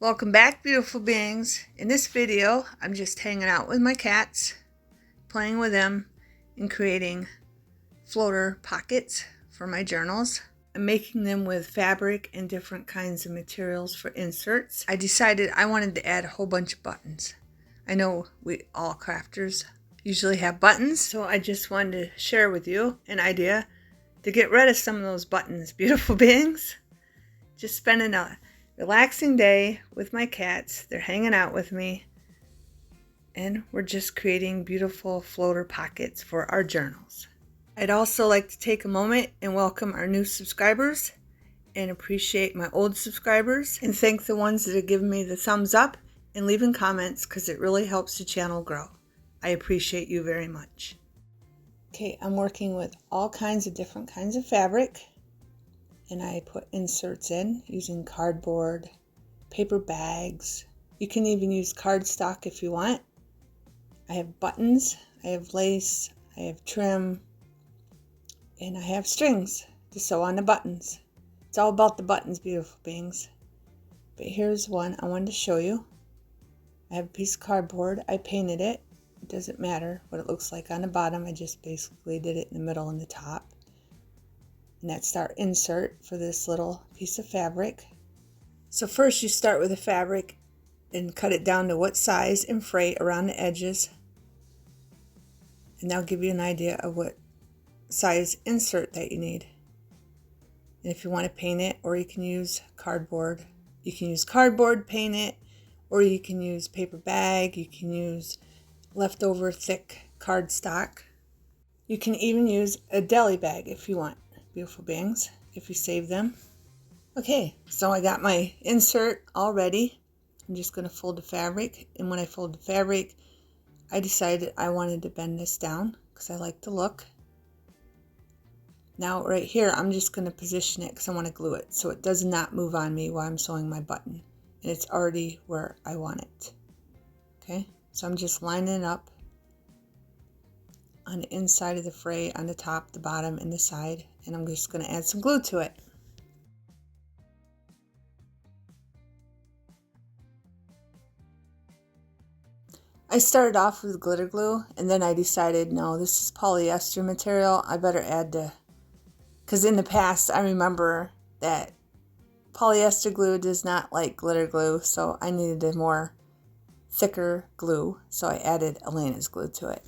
Welcome back, beautiful beings. In this video, I'm just hanging out with my cats, playing with them, and creating floater pockets for my journals. I'm making them with fabric and different kinds of materials for inserts. I decided I wanted to add a whole bunch of buttons. I know we all crafters usually have buttons, so I just wanted to share with you an idea to get rid of some of those buttons, beautiful beings. Just spending a relaxing day with my cats. They're hanging out with me, and we're just creating beautiful floater pockets for our journals. I'd also like to take a moment and welcome our new subscribers and appreciate my old subscribers and thank the ones that have given me the thumbs up and leaving comments because it really helps the channel grow. I appreciate you very much. Okay, I'm working with all kinds of different kinds of fabric. And I put inserts in using cardboard, paper bags. You can even use cardstock if you want. I have buttons, I have lace, I have trim, and I have strings to sew on the buttons. It's all about the buttons, beautiful beings. But here's one I wanted to show you. I have a piece of cardboard. I painted it. It doesn't matter what it looks like on the bottom. I just basically did it in the middle and the top. And that's our insert for this little piece of fabric. So first you start with the fabric and cut it down to what size and fray around the edges. And that'll give you an idea of what size insert that you need. And if you want to paint it, or you can use cardboard. You can use cardboard, paint it, or you can use paper bag. You can use leftover thick cardstock. You can even use a deli bag if you want. Beautiful beings, if you save them. Okay, so I got my insert all ready. I'm just going to fold the fabric, and when I fold the fabric, I decided I wanted to bend this down because I like the look. Now right here, I'm just going to position it because I want to glue it so it does not move on me while I'm sewing my button, and it's already where I want it. Okay, so I'm just lining it up on the inside of the fray, on the top, the bottom, and the side, and I'm just going to add some glue to it. I started off with glitter glue, and then I decided, no, this is polyester material. I better add because in the past I remember that polyester glue does not like glitter glue, so I needed a more thicker glue, so I added Elena's glue to it.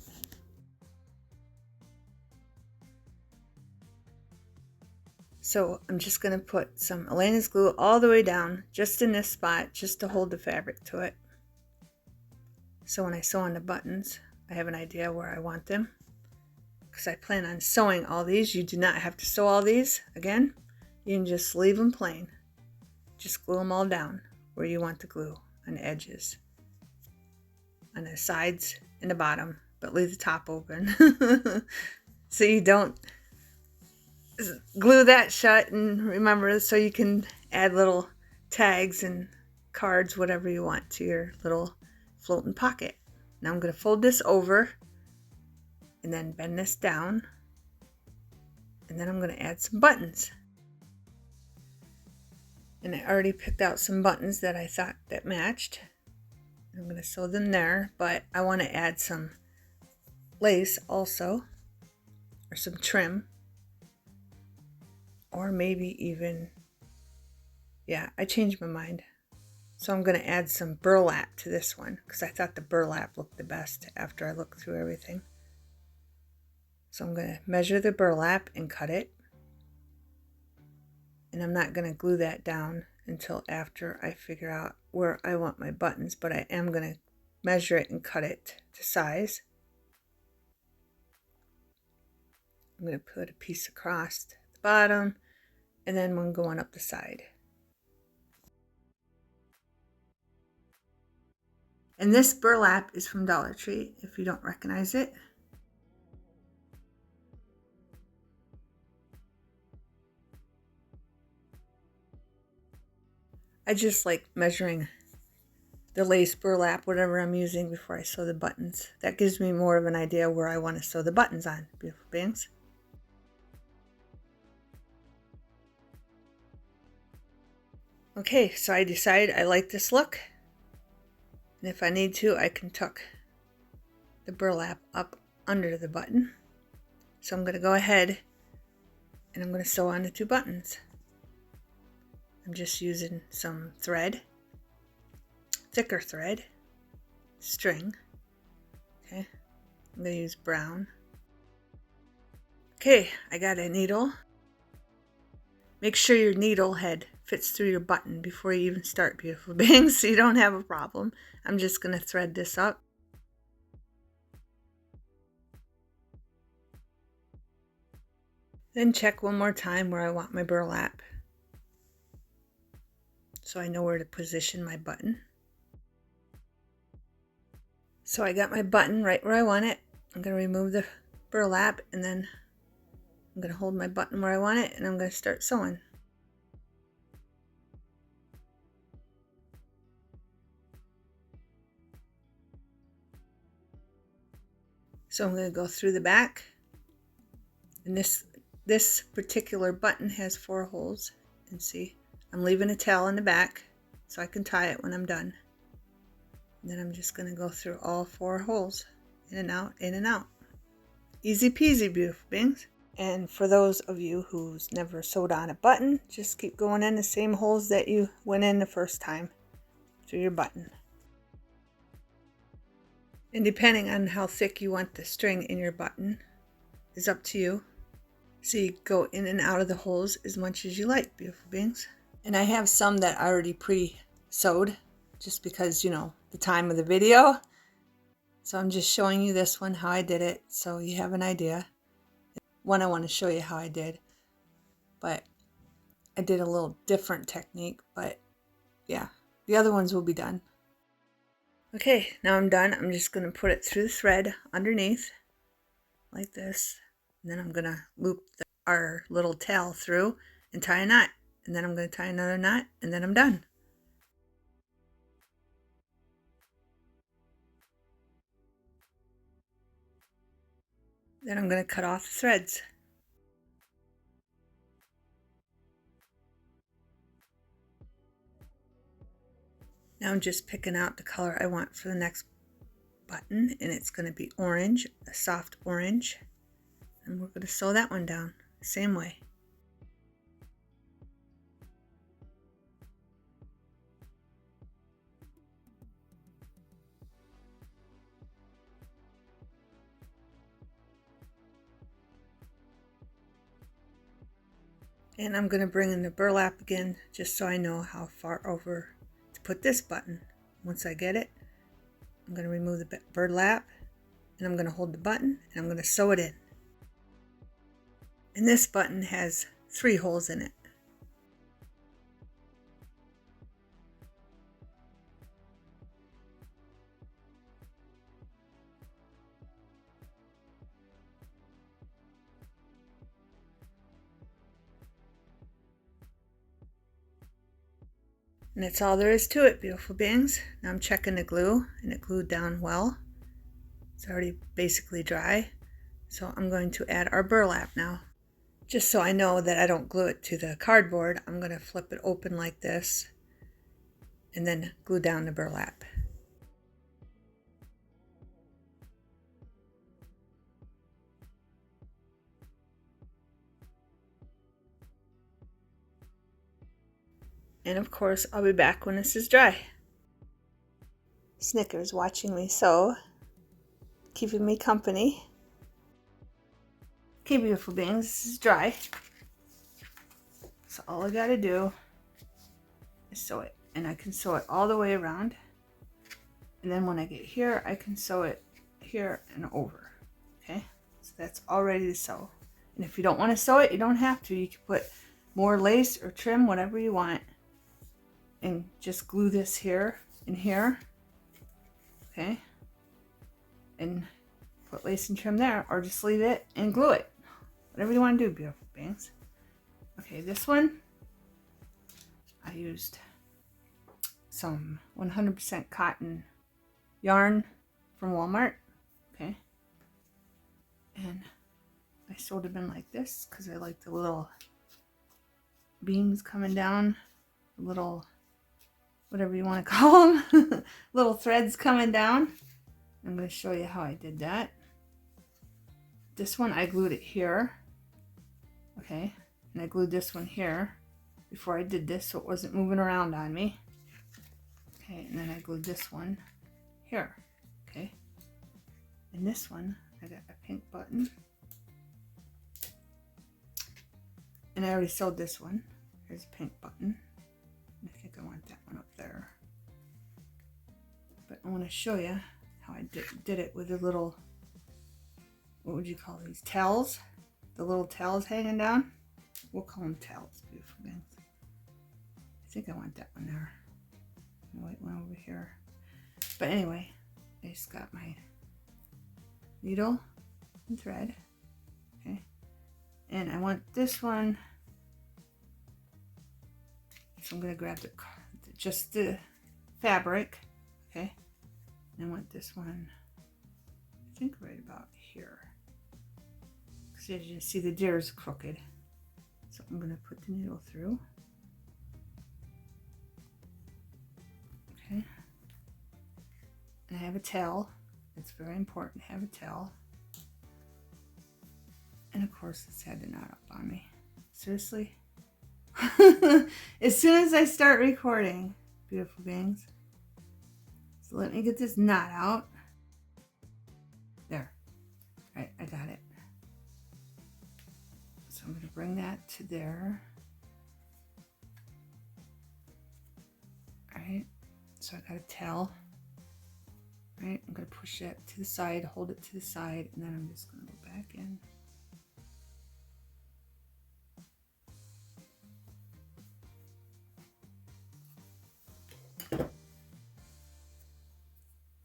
So I'm just going to put some Elena's glue all the way down, just in this spot, just to hold the fabric to it. So when I sew on the buttons, I have an idea where I want them. Because I plan on sewing all these. You do not have to sew all these. Again, you can just leave them plain. Just glue them all down where you want the glue, on the edges, on the sides and the bottom, but leave the top open. So you don't glue that shut, and remember, so you can add little tags and cards, whatever you want, to your little floating pocket. Now I'm going to fold this over and then bend this down, and then I'm going to add some buttons. And I already picked out some buttons that I thought that matched. I'm going to sew them there, but I want to add some lace also, or some trim. Or maybe even, yeah, I changed my mind. So I'm going to add some burlap to this one because I thought the burlap looked the best after I looked through everything. So I'm going to measure the burlap and cut it. And I'm not going to glue that down until after I figure out where I want my buttons, but I am going to measure it and cut it to size. I'm going to put a piece across the bottom, and then one going up the side. And this burlap is from Dollar Tree, if you don't recognize it. I just like measuring the lace, burlap, whatever I'm using before I sew the buttons. That gives me more of an idea where I want to sew the buttons on, beautiful beings. Okay, so I decided I like this look. And if I need to, I can tuck the burlap up under the button. So I'm going to go ahead and I'm going to sew on the 2 buttons. I'm just using some thread, thicker thread, string. Okay, I'm going to use brown. Okay, I got a needle. Make sure your needle head fits through your button before you even start, beautiful beings, so you don't have a problem. I'm just going to thread this up. Then check one more time where I want my burlap, so I know where to position my button. So I got my button right where I want it. I'm going to remove the burlap, and then I'm going to hold my button where I want it, and I'm going to start sewing. So I'm going to go through the back, and this particular button has 4 holes, and see, I'm leaving a tail in the back so I can tie it when I'm done. And then I'm just going to go through all 4 holes, in and out, in and out. Easy peasy, beautiful beings. And for those of you who's never sewed on a button, just keep going in the same holes that you went in the first time through your button. And depending on how thick you want the string in your button is up to you. So you go in and out of the holes as much as you like, beautiful beings. And I have some that are already pre-sewed, just because, you know, the time of the video. So I'm just showing you this one, how I did it, so you have an idea. One I want to show you how I did, but I did a little different technique, but yeah, the other ones will be done. Okay, now I'm done. I'm just going to put it through the thread underneath, like this. And then I'm going to loop our little tail through and tie a knot. And then I'm going to tie another knot, and then I'm done. Then I'm going to cut off the threads. Now I'm just picking out the color I want for the next button, and it's going to be orange, a soft orange. And we're going to sew that one down the same way. And I'm going to bring in the burlap again, just so I know how far over to put this button. Once I get it, I'm going to remove the burlap, and I'm going to hold the button, and I'm going to sew it in. And this button has 3 holes in it. And that's all there is to it, beautiful beings. Now I'm checking the glue, and it glued down well. It's already basically dry. So I'm going to add our burlap now. Just so I know that I don't glue it to the cardboard, I'm going to flip it open like this and then glue down the burlap. And of course, I'll be back when this is dry. Snickers watching me sew, keeping me company. Okay, beautiful beings, this is dry. So all I gotta do is sew it. And I can sew it all the way around. And then when I get here, I can sew it here and over. Okay, so that's all ready to sew. And if you don't want to sew it, you don't have to. You can put more lace or trim, whatever you want. And just glue this here and here. Okay, and put lace and trim there, or just leave it and glue it. Whatever you want to do, beautiful beings. Okay, this one I used some 100% cotton yarn from Walmart. Okay, and I sewed them in like this because I like the little beams coming down little, whatever you want to call them, little threads coming down. I'm going to show you how I did that. This one, I glued it here. Okay, and I glued this one here before I did this so it wasn't moving around on me. Okay, and then I glued this one here. Okay, and this one, I got a pink button. And I already sewed this one. Here's a pink button. I think I want that one up there. But I want to show you how I did it with the little, what would you call these, tails? The little tails hanging down. We'll call them tails, beautiful things. I think I want that one there. The white one over here. But anyway, I just got my needle and thread. Okay. And I want this one. So I'm going to grab just the fabric. Okay. And I want this one, I think right about here. Because as you can see, the deer is crooked. So I'm going to put the needle through. Okay. And I have a tail. It's very important to have a tail. And of course, this had to knot up on me. Seriously? As soon as I start recording, beautiful beings. So let me get this knot out. There. All right, I got it. So I'm going to bring that to there. All right. So I got a tail. All right, I'm going to push that to the side, hold it to the side, and then I'm just going to go back in.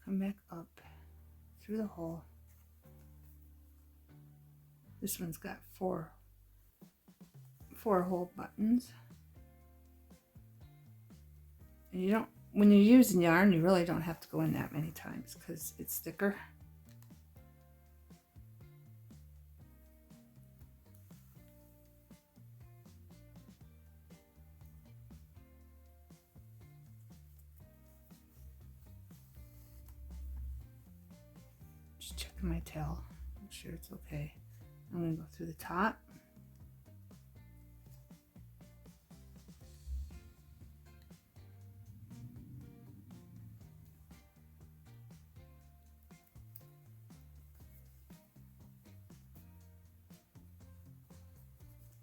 Come back up through the hole. This one's got four hole buttons. And you don't, when you're using yarn, you really don't have to go in that many times because it's thicker. Just checking my tail, make sure it's okay. I'm going to go through the top.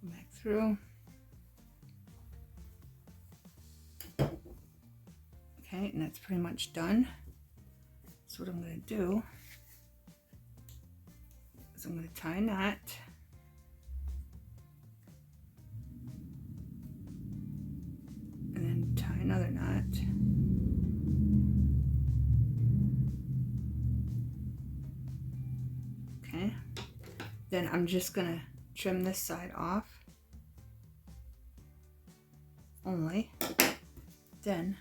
Back through. Okay, and that's pretty much done. So what I'm going to do is I'm going to tie a knot. And then tie another knot. Okay. Then I'm just going to trim this side off. Only. Then,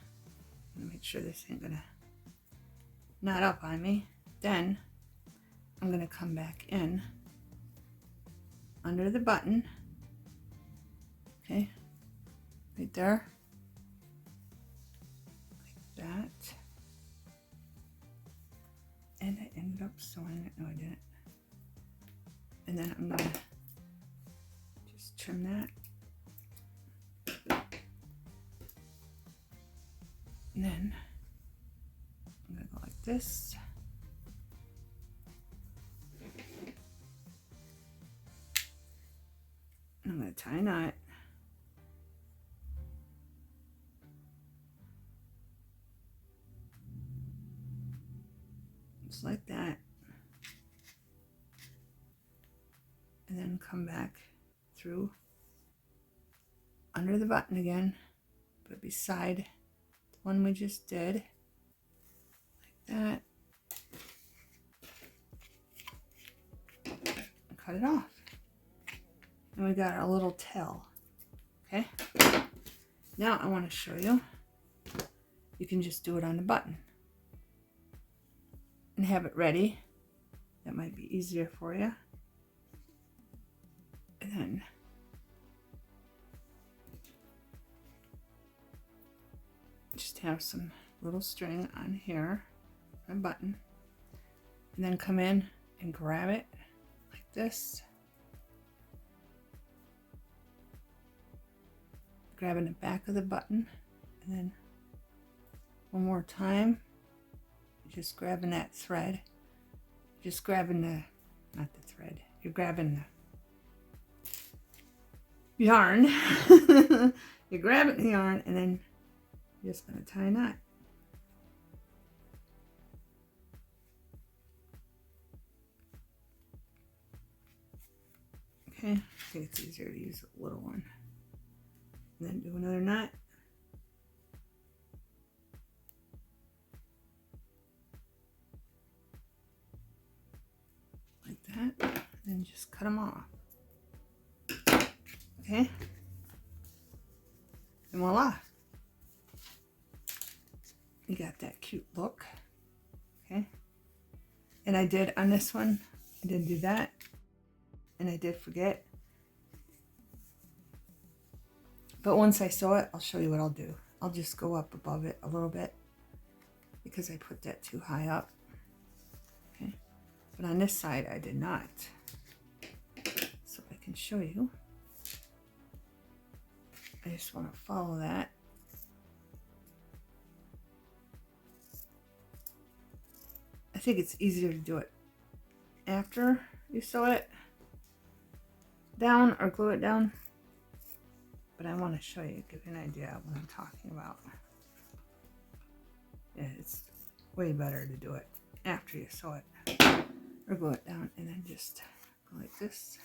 I'm going to make sure this ain't going to knot up on me. Then, I'm going to come back in under the button. Okay. Right there. Like that. And I ended up sewing it. No, I didn't. And then I'm going to just trim that. And then I'm going to go like this. And I'm going to tie a knot. Just like that. And then come back through under the button again, but beside the one we just did, like that. And cut it off. And we got our little tail. Okay. Now I want to show you. You can just do it on the button and have it ready. That might be easier for you. And then just have some little string on here, a button, and then come in and grab it like this. Grabbing the back of the button, and then one more time, just grabbing that thread, just grabbing the, not the thread, you're grabbing the yarn. You're grabbing the yarn, and then you're just going to tie a knot. Okay, I think it's easier to use a little one. And then do another knot. Like that. And just cut them off. Okay. And voila. You got that cute look. Okay. And I did on this one, I did do that. And I did forget. But once I sew it, I'll show you what I'll do. I'll just go up above it a little bit because I put that too high up. Okay. But on this side, I did not. So I can show you. I just want to follow that. I think it's easier to do it after you sew it down or glue it down. But I want to show you, give you an idea of what I'm talking about. Yeah, it's way better to do it after you sew it or glue it down, and then just go like this.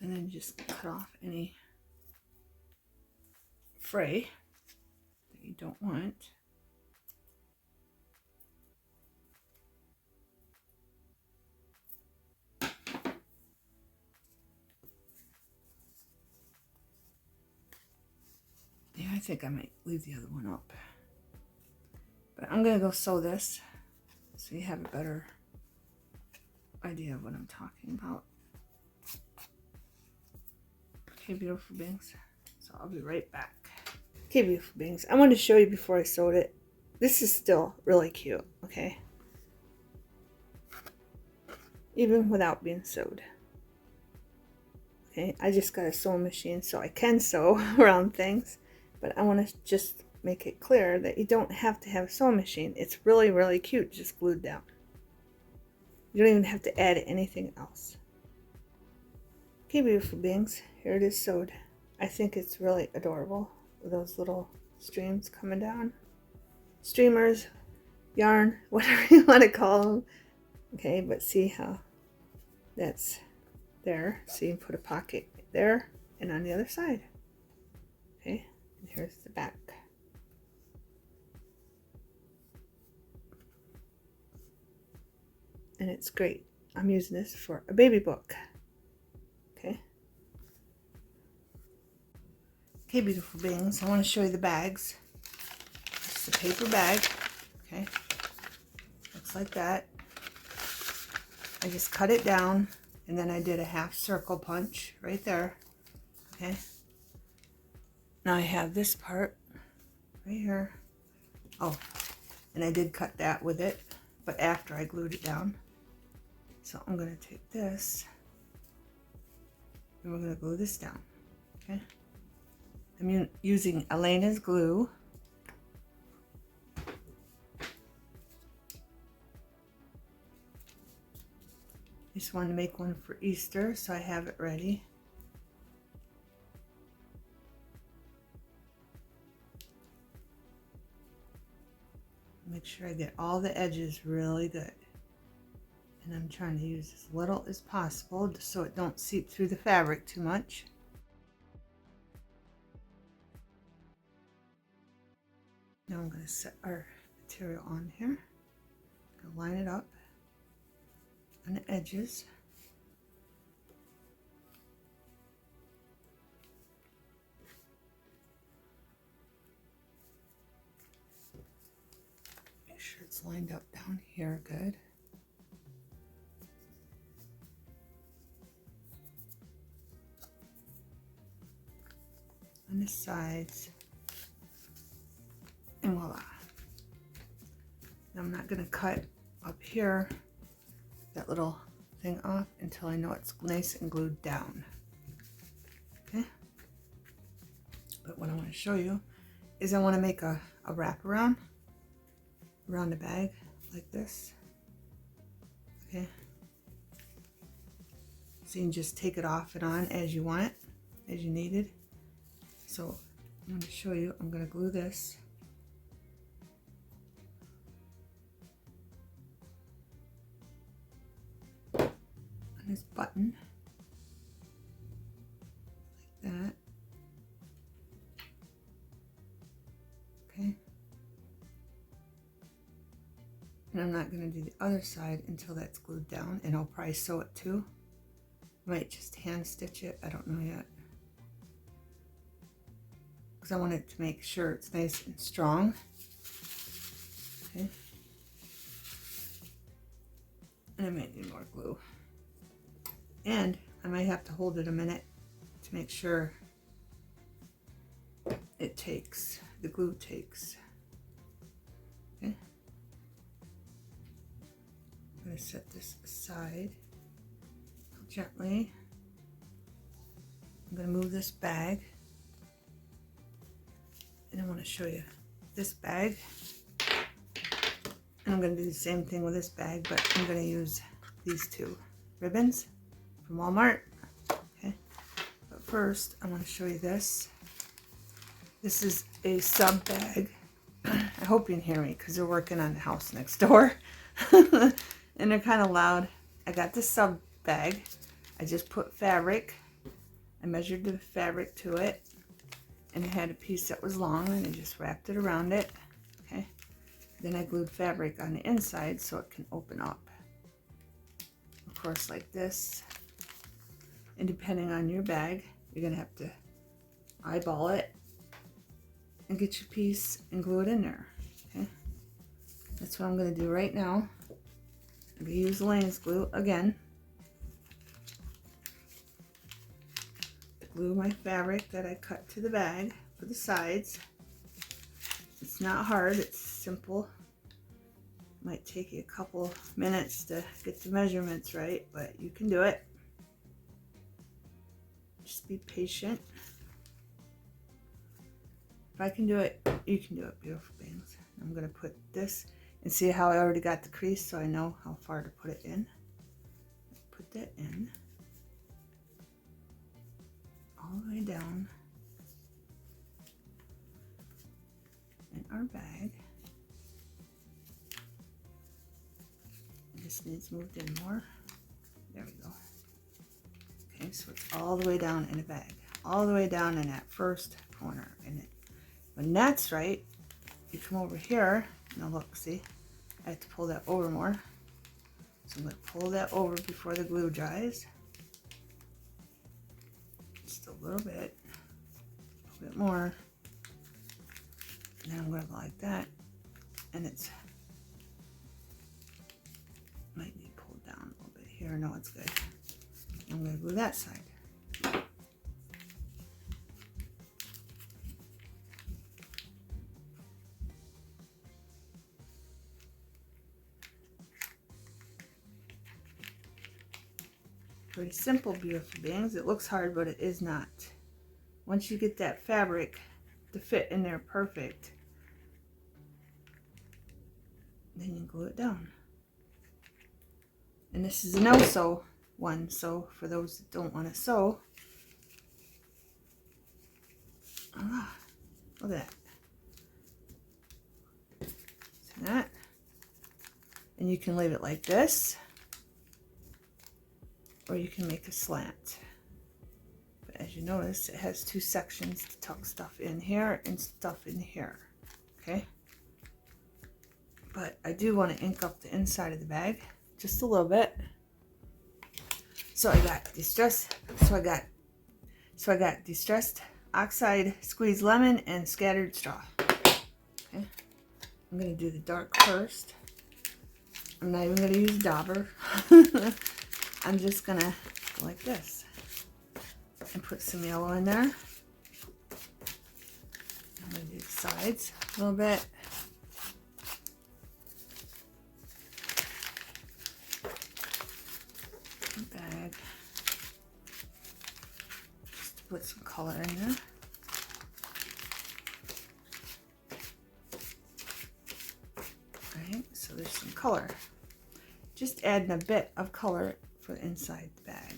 And then just cut off any fray that you don't want. Yeah, I think I might leave the other one up. But I'm going to go sew this so you have a better idea of what I'm talking about. Okay, beautiful beings. So I'll be right back. Okay, beautiful beings. I wanted to show you before I sewed it. This is still really cute, okay? Even without being sewed. Okay, I just got a sewing machine so I can sew around things. But I want to just make it clear that you don't have to have a sewing machine. It's really, really cute, just glued down. You don't even have to add anything else. Okay, beautiful beings, here it is sewed. I think it's really adorable with those little streams coming down. Streamers, yarn, whatever you want to call them. Okay, but see how that's there. So you can put a pocket there and on the other side. Okay, and here's the back. And it's great. I'm using this for a baby book. Okay. Okay, beautiful beings. I want to show you the bags. It's the paper bag. Okay. Looks like that. I just cut it down and then I did a half circle punch right there. Okay. Now I have this part right here. Oh, and I did cut that with it, but after I glued it down. So I'm going to take this and we're going to glue this down. Okay. I'm using Elena's glue. Just wanted to make one for Easter, so I have it ready. Make sure I get all the edges really good. And I'm trying to use as little as possible just so it don't seep through the fabric too much. Now I'm going to set our material on here. I'm going to line it up on the edges. sure it's lined up down here good. On the sides, and voila. Now I'm not going to cut up here that little thing off until I know it's nice and glued down. Okay, but what I want to show you is I want to make a wraparound around the bag like this. Okay, so you can just take it off and on as you want it, as you need it. So I'm going to show you, I'm going to glue this on this button like that. Okay. And I'm not going to do the other side until that's glued down, and I'll probably sew it too. I might just hand stitch it, I don't know yet. I want it to make sure it's nice and strong. Okay. And I might need more glue. And I might have to hold it a minute to make sure it takes, the glue takes. Okay. I'm going to set this aside gently. I'm going to move this bag. And I want to show you this bag. And I'm going to do the same thing with this bag, but I'm going to use these two ribbons from Walmart. Okay. But first, I want to show you this. This is a sub bag. I hope you can hear me because they're working on the house next door. And they're kind of loud. I got this sub bag. I just put fabric. I measured the fabric to it. And it had a piece that was long, and I just wrapped it around it. Okay. Then I glued fabric on the inside so it can open up. Of course, like this. And depending on your bag, you're going to have to eyeball it and get your piece and glue it in there. Okay. That's what I'm going to do right now. I'm going to use Elaine's glue again. Glue my fabric that I cut to the bag for the sides. It's not hard, it's simple. Might take you a couple minutes to get the measurements right, but you can do it. Just be patient. If I can do it, you can do it, beautiful beings. I'm going to put this and see how I already got the crease so I know how far to put it in. Put that in. All the way down in our bag. This needs moved in more. There we go. Okay, so it's all the way down in the bag, all the way down in that first corner. And when that's right, you come over here. Now look, see, I have to pull that over more. So I'm going to pull that over before the glue dries. Just a little bit more, and then I'm going to go like that, and it's might need pulled down a little bit here. No, it's good. I'm going to glue that side. Pretty simple, beautiful beings. It looks hard, but it is not. Once you get that fabric to fit in there perfect, then you glue it down. And this is a no-sew one, so for those that don't want to sew, look at that. See that? And you can leave it like this, or you can make a slant. But as you notice, it has two sections to tuck stuff in here and stuff in here. Okay? But I do want to ink up the inside of the bag just a little bit. So I got distressed oxide squeezed lemon and scattered straw. Okay? I'm going to do the dark first. I'm not even going to use dauber. I'm just going to go like this and put some yellow in there. I'm going to do the sides a little bit. Bag. Just to put some color in there. Alright, so there's some color. Just adding a bit of color for inside the bag.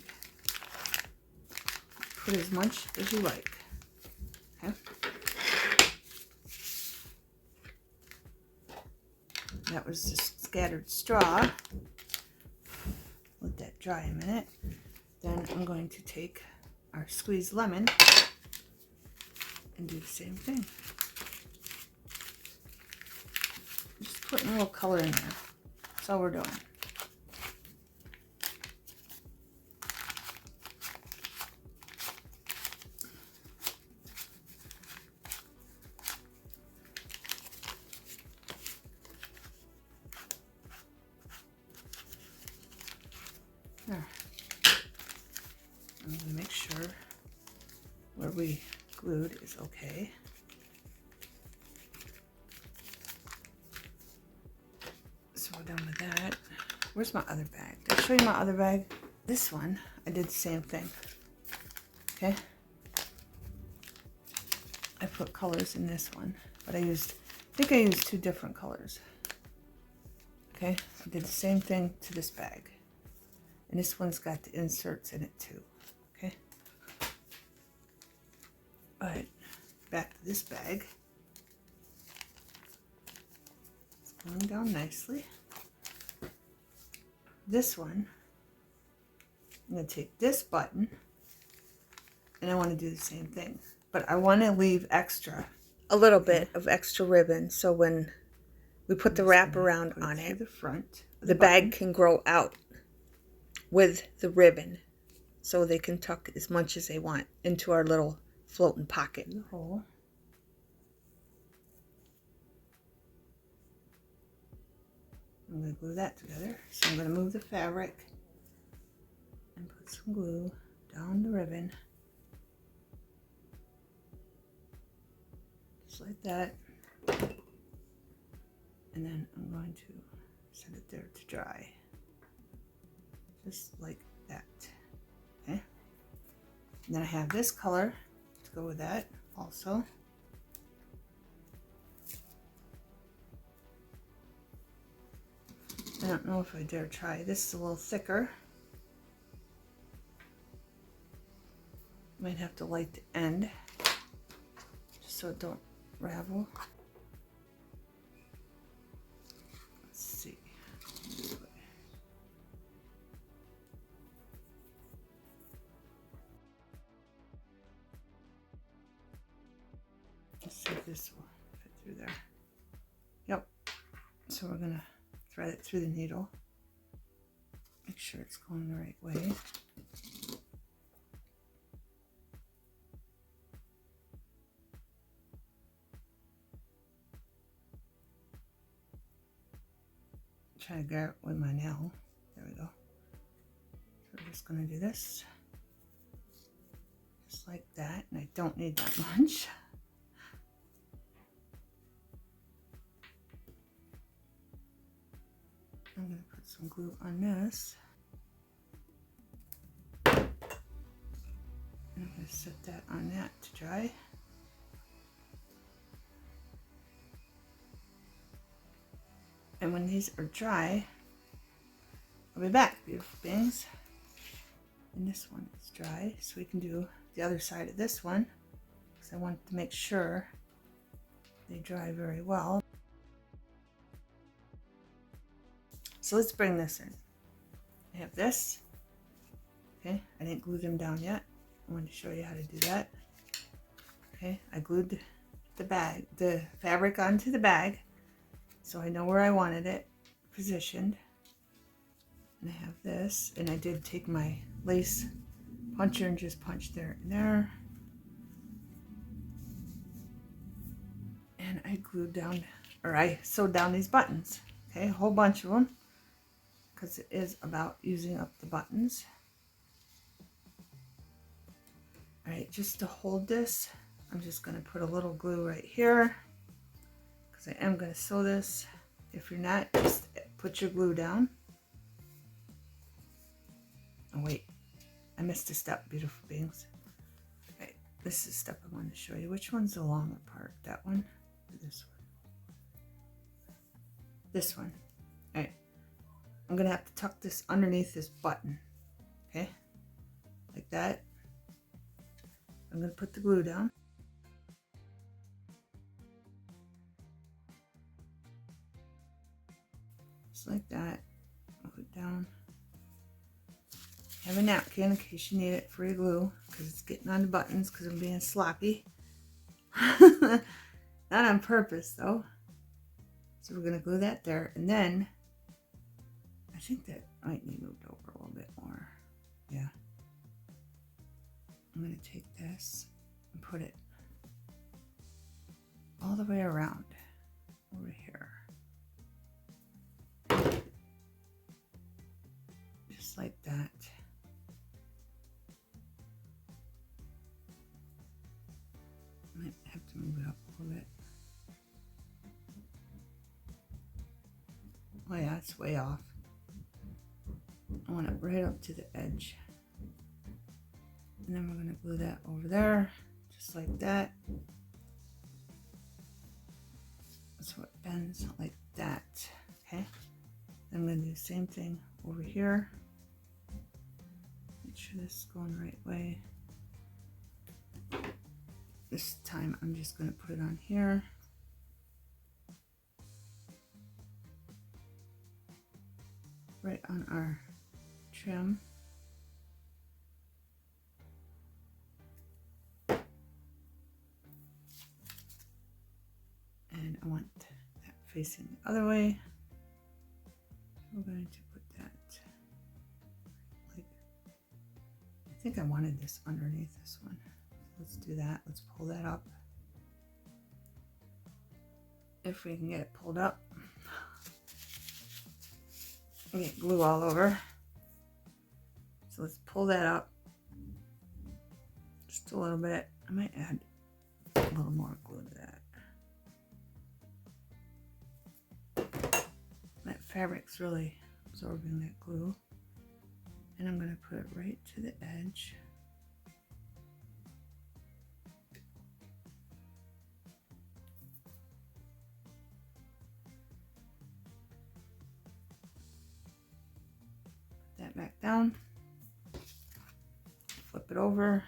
Put as much as you like. Okay. That was just scattered straw. Let that dry a minute. Then I'm going to take our squeezed lemon and do the same thing. Just putting a little color in there. That's all we're doing. There. I'm going to make sure where we glued is okay. So we're done with that. Where's my other bag? Did I show you my other bag? This one, I did the same thing. Okay. I put colors in this one, but I think I used 2 different colors. Okay. I did the same thing to this bag. And this one's got the inserts in it too. Okay. But back to this bag. It's going down nicely. This one, I'm going to take this button and I want to do the same thing. But I want to leave extra. A little bit of extra ribbon so when we put the wraparound on it, the front, the bag can grow out with the ribbon so they can tuck as much as they want into our little floating pocket. In the hole. I'm going to glue that together. So I'm going to move the fabric and put some glue down the ribbon. Just like that. And then I'm going to set it there to dry. Just like that. Okay. And then I have this color to go with that also. I don't know if I dare try. This is a little thicker. Might have to light the end just so it don't ravel. Let's see. Let's see if this will fit through there. Yep. So we're gonna thread it through the needle. Make sure it's going the right way. Try to grab it with my nail. There we go. So we're just gonna do this. Just like that. And I don't need that much. I'm going to put some glue on this. And I'm going to set that on that to dry. And when these are dry, I'll be back, beautiful beings. And this one is dry, so we can do the other side of this one, because I want to make sure they dry very well. So let's bring this in. I have this. Okay, I didn't glue them down yet. I wanted to show you how to do that. Okay, I glued the fabric onto the bag, so I know where I wanted it positioned. And I have this, and I did take my lace puncher and just punch there and there. And I glued down or I sewed down these buttons. Okay, a whole bunch of them, because it is about using up the buttons. All right, just to hold this, I'm just going to put a little glue right here, because I am going to sew this. If you're not, just put your glue down. Oh wait, I missed a step, beautiful beings. All right, this is the step I wanted to show you. Which one's the longer part? That one or this one? This one. All right, I'm going to have to tuck this underneath this button. Okay, like that. I'm going to put the glue down. Just like that. Move it down. Have a napkin in case you need it for your glue, because it's getting on the buttons because I'm being sloppy. Not on purpose though. So we're going to glue that there, and then I think that might need moved over a little bit more. Yeah. I'm going to take this and put it all the way around over here. Just like that. I might have to move it up a little bit. Oh yeah, it's way off. I want it right up to the edge. And then we're going to glue that over there, just like that. So it bends like that, okay? Then I'm going to do the same thing over here. Make sure this is going the right way. This time I'm just going to put it on here. Right on our trim. And I want that facing the other way. We're going to put that like, I think I wanted this underneath this one. Let's do that. Let's pull that up. If we can get it pulled up. Get glue all over. So let's pull that up. Just a little bit. I might add a little more glue to that. That fabric's really absorbing that glue. And I'm going to put it right to the edge. Put that back down. Flip it over.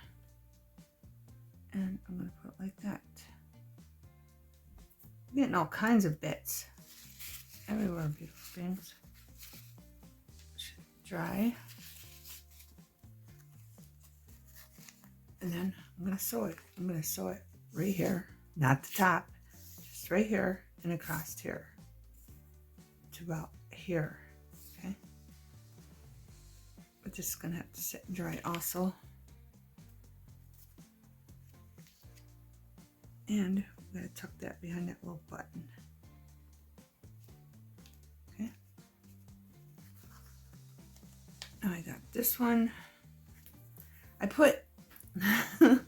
And I'm going to put it like that. I'm getting all kinds of bits everywhere, beautiful things. Dry. And then I'm going to sew it. I'm going to sew it right here, not the top, just right here and across here to about here, okay? But this is going to have to sit and dry also. And I'm going to tuck that behind that little button. Okay. Now I got this one. I put, let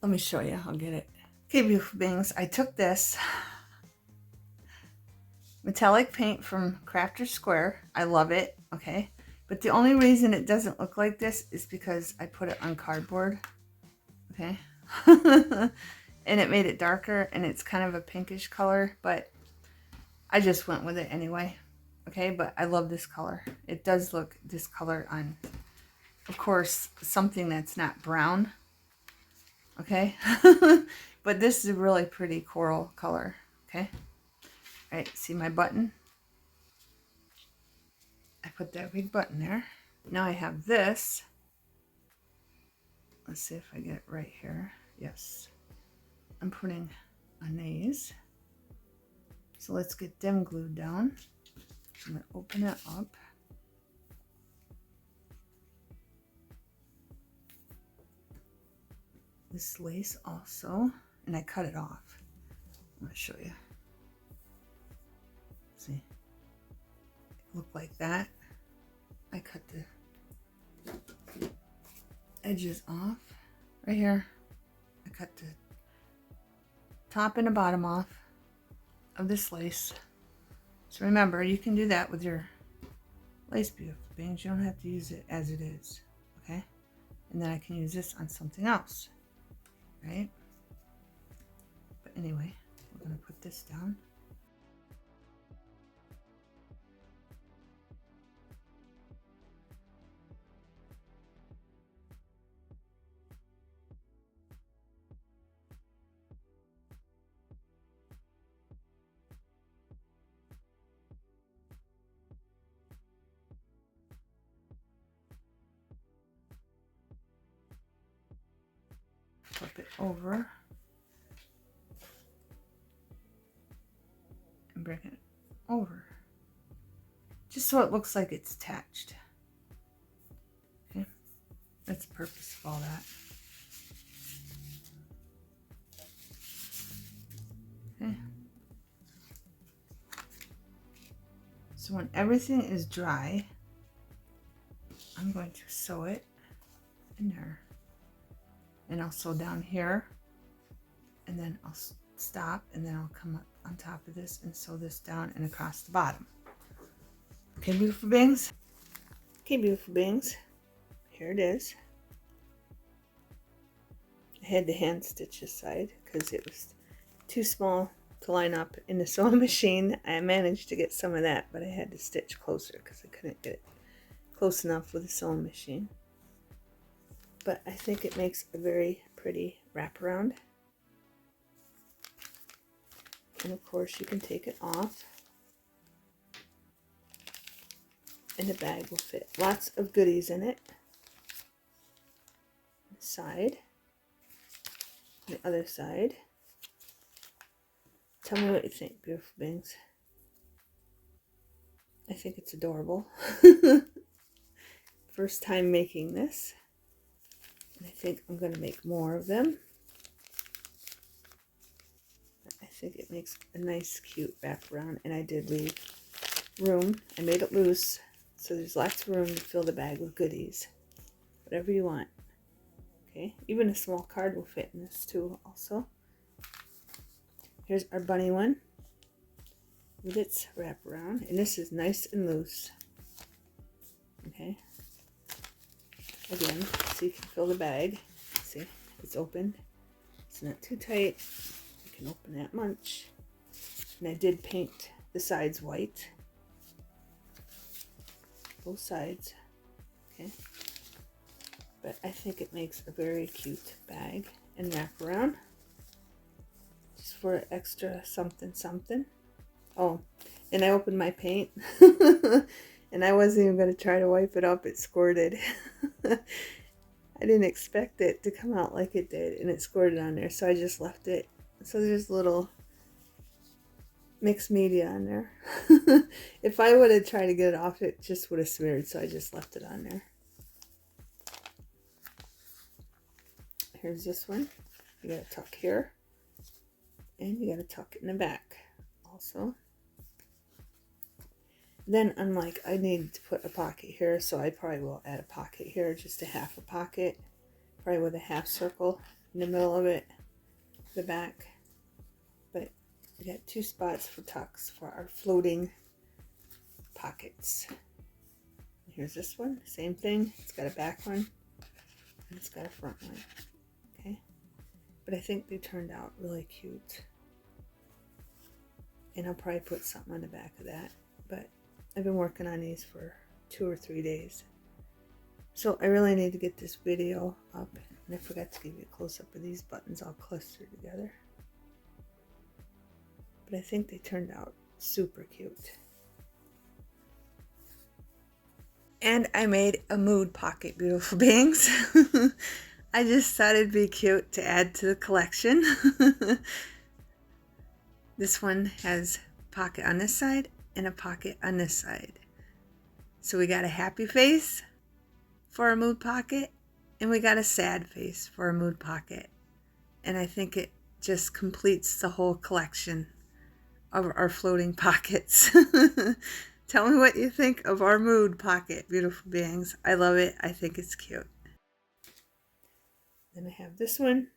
me show you, I'll get it. Okay, beautiful beings, I took this metallic paint from Crafter Square. I love it, okay? But the only reason it doesn't look like this is because I put it on cardboard, okay? And it made it darker, and it's kind of a pinkish color, but I just went with it anyway, okay? But I love this color. It does look this color on, of course, something that's not brown, okay? But this is a really pretty coral color, okay? All right, see my button? I put that big button there. Now I have this. Let's see if I get it right here. Yes. I'm putting on these. So let's get them glued down. I'm going to open it up. This lace also, and I cut it off. I'm going to show you. See, look like that. I cut the edges off right here. I cut the top and the bottom off of this lace. So remember, you can do that with your lace beautiful things. You don't have to use it as it is, okay? And then I can use this on something else, right? But anyway, we're gonna put this down. Flip it over and bring it over, just so it looks like it's attached. Okay, that's the purpose of all that. Okay, so when everything is dry, I'm going to sew it in there. And I'll sew down here, and then I'll stop, and then I'll come up on top of this and sew this down and across the bottom. Okay, beautiful beings? Okay, beautiful beings, here it is. I had the hand stitch aside because it was too small to line up in the sewing machine. I managed to get some of that, but I had to stitch closer because I couldn't get it close enough with the sewing machine. But I think it makes a very pretty wraparound. And of course you can take it off and the bag will fit. Lots of goodies in it. The side, the other side. Tell me what you think, beautiful beings. I think it's adorable. First time making this. And I think I'm going to make more of them. I think it makes a nice, cute wraparound. And I did leave room. I made it loose, so there's lots of room to fill the bag with goodies. Whatever you want. Okay, even a small card will fit in this too, also. Here's our bunny one with its wraparound. And this is nice and loose. Okay. Again, so you can fill the bag. See, it's open. It's not too tight. You can open that much. And I did paint the sides white. Both sides. Okay. But I think it makes a very cute bag and wraparound. Just for extra something something. Oh, and I opened my paint. And I wasn't even going to try to wipe it up. It squirted. I didn't expect it to come out like it did. And it squirted on there. So I just left it. So there's little mixed media on there. If I would have tried to get it off, it just would have smeared. So I just left it on there. Here's this one. You got to tuck here. And you got to tuck it in the back also. Then I'm like, I need to put a pocket here, so I probably will add a pocket here, just a half a pocket, probably with a half circle in the middle of it, the back. But we got 2 spots for tucks for our floating pockets. Here's this one, same thing. It's got a back one, and it's got a front one. Okay, but I think they turned out really cute, and I'll probably put something on the back of that. But I've been working on these for 2 or 3 days. So I really need to get this video up. And I forgot to give you a close-up of these buttons all clustered together. But I think they turned out super cute. And I made a mood pocket, beautiful beings. I just thought it'd be cute to add to the collection. This one has a pocket on this side and a pocket on this side. So we got a happy face for a mood pocket, and we got a sad face for a mood pocket. And I think it just completes the whole collection of our floating pockets. Tell me what you think of our mood pocket, beautiful beings. I love it. I think it's cute. Then I have this one.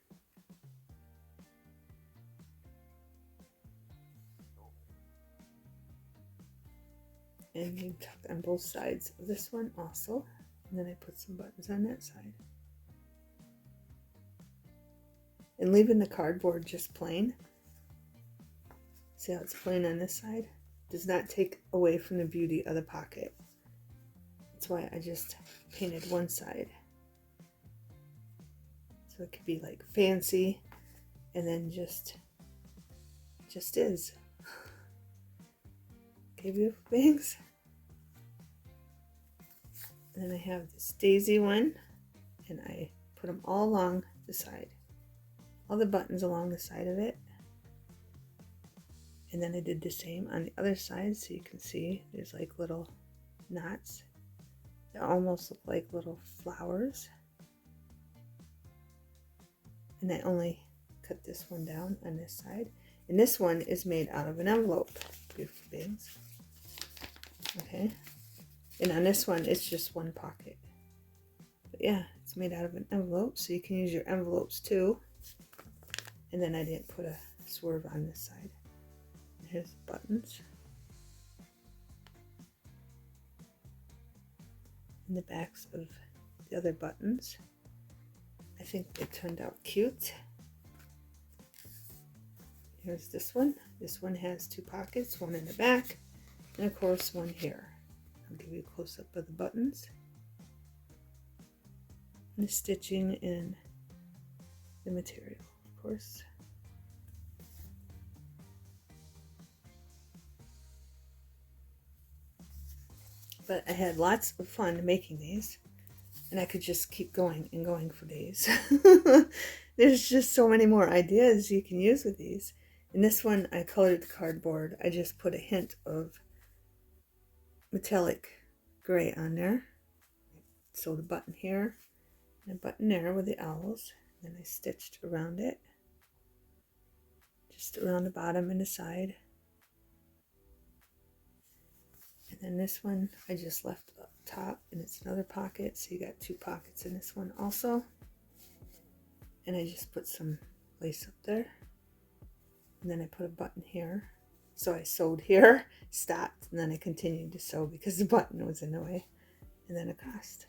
And you tuck on both sides of this one also. And then I put some buttons on that side. And leaving the cardboard just plain. See how it's plain on this side? Does not take away from the beauty of the pocket. That's why I just painted one side. So it could be like fancy and then just is. Okay, beautiful things. And then I have this daisy one, and I put them all along the side. All the buttons along the side of it. And then I did the same on the other side, so you can see there's like little knots that almost look like little flowers. And I only cut this one down on this side. And this one is made out of an envelope, beautiful beings. Okay. And on this one, it's just one pocket. But yeah, it's made out of an envelope, so you can use your envelopes too. And then I didn't put a swerve on this side. Here's the buttons. And the backs of the other buttons. I think it turned out cute. Here's this one. This one has two pockets, one in the back, and of course one here. I'll give you a close-up of the buttons. And the stitching and the material, of course. But I had lots of fun making these, and I could just keep going and going for days. There's just so many more ideas you can use with these. In this one, I colored the cardboard. I just put a hint of metallic gray on there. Sewed a button here and a button there with the owls. Then I stitched around it, just around the bottom and the side. And then this one I just left up top, and it's another pocket, so you got two pockets in this one also. And I just put some lace up there, and then I put a button here. So I sewed here, stopped, and then I continued to sew because the button was in the way, and then across.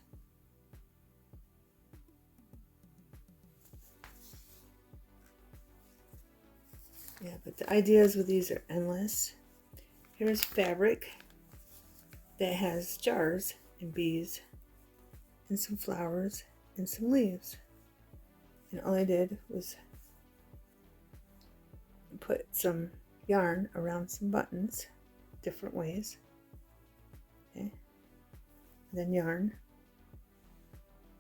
Yeah, but the ideas with these are endless. Here's fabric that has jars and bees and some flowers and some leaves. And all I did was put some yarn around some buttons different ways. Okay. And then yarn.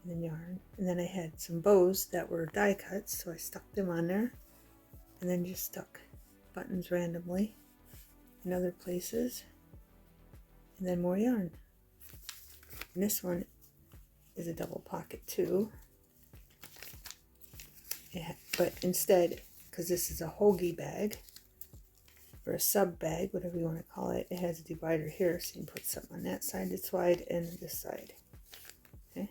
And then yarn. And then I had some bows that were die cuts, so I stuck them on there. And then just stuck buttons randomly in other places. And then more yarn. And this one is a double pocket too. Yeah, but instead, because this is a hoagie bag, or a sub bag, whatever you want to call it, it has a divider here, so you can put something on that side that's wide and this side. Okay.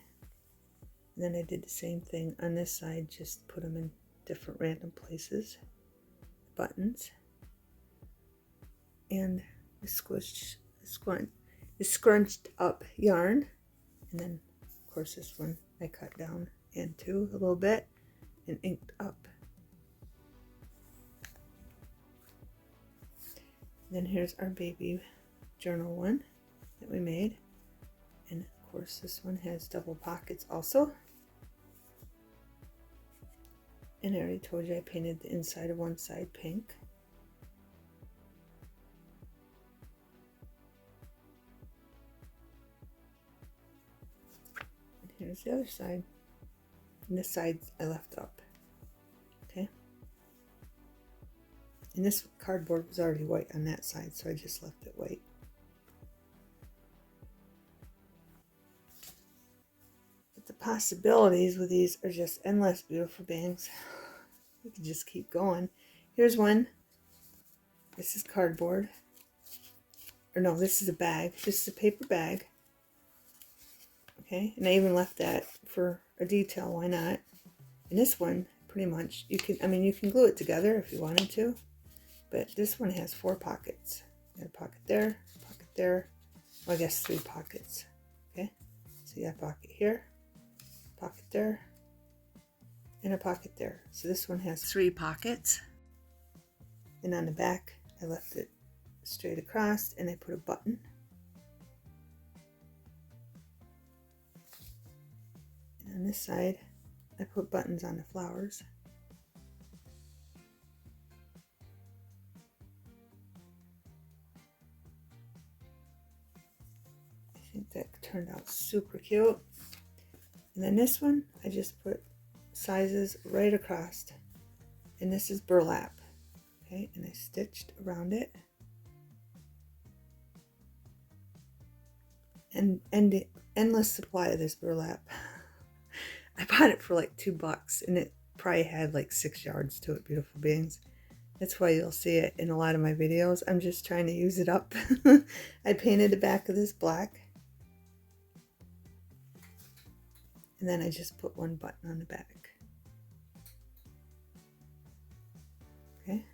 And then I did the same thing on this side, just put them in different random places. Buttons. And the scrunched up yarn. And then, of course, this one I cut down into a little bit and inked up. Then here's our baby journal one that we made. And of course this one has double pockets also. And I already told you I painted the inside of one side pink. And here's the other side. And this side I left up. Okay. And this cardboard was already white on that side, so I just left it white. But the possibilities with these are just endless, beautiful beings. We can just keep going. Here's one This is cardboard. Or no, this is a bag. This is a paper bag. Okay, and I even left that for a detail. Why not? And this one, pretty much, you can, you can glue it together if you wanted to. But this one has 4 pockets. You got a pocket there, pocket there. Well, I guess 3 pockets. Okay, so you got a pocket here, pocket there, and a pocket there. So this one has 3 pockets. And on the back, I left it straight across, and I put a button. And on this side, I put buttons on the flowers. I think that turned out super cute. And then this one, I just put sizes right across. And this is burlap. Okay, and I stitched around it. And the endless supply of this burlap. I bought it for like $2 and it probably had like 6 yards to it, beautiful beings. That's why you'll see it in a lot of my videos. I'm just trying to use it up. I painted the back of this black. And then I just put 1 button on the back. Okay.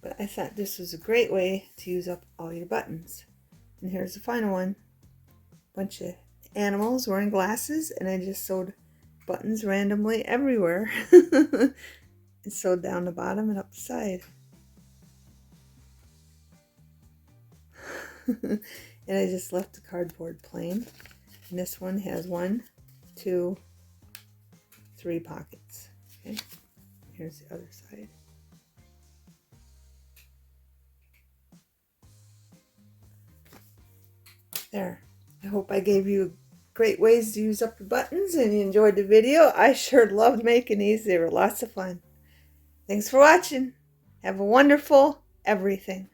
But I thought this was a great way to use up all your buttons. And here's the final one. Bunch of animals wearing glasses, and I just sewed buttons randomly everywhere. And sewed down the bottom and up the side. And I just left the cardboard plain. And this one has 1, 2, 3 pockets. Okay, here's the other side. There. I hope I gave you great ways to use up your buttons and you enjoyed the video. I sure loved making these. They were lots of fun. Thanks for watching. Have a wonderful everything.